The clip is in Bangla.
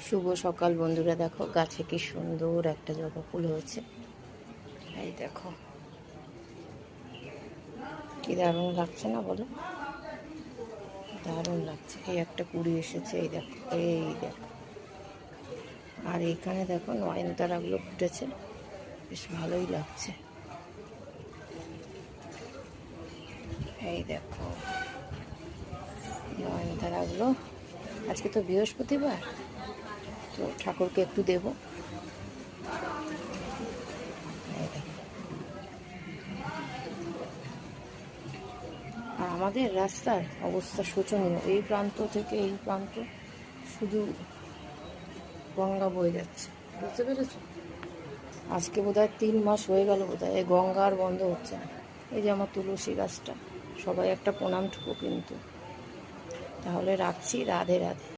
শুভ সকাল বন্ধুরা, দেখো গাছে কি সুন্দর একটা জবা ফুল হয়েছে। এই দেখো কি দারুণ লাগছে না বলো? দারুণ লাগছে। এই একটা কুড়ি এসেছে, এই দেখো, এই দেখো। আর এখানে দেখো নয়নতারাগুলো ফুটেছে, বেশ ভালোই লাগছে। এই দেখো নয়নতারাগুলো। আজকে তো বৃহস্পতিবার, তো ঠাকুরকে একটু দেবো। এই দেখো। আর আমাদের রাস্তার অবস্থা শোচনীয়, এই প্রান্ত থেকে এই প্রান্ত শুধু গঙ্গা বয়ে যাচ্ছে, বুঝতে পেরেছো? আজকে বোধহয় 3 মাস হয়ে গেল বোধহয় এই গঙ্গা আর বন্ধ হচ্ছে না। এই যে আমার তুলসী গাছটা, সবাই একটা প্রণাম ঠুকো কিন্তু। তাহলে রাখছি, রাধে রাধে।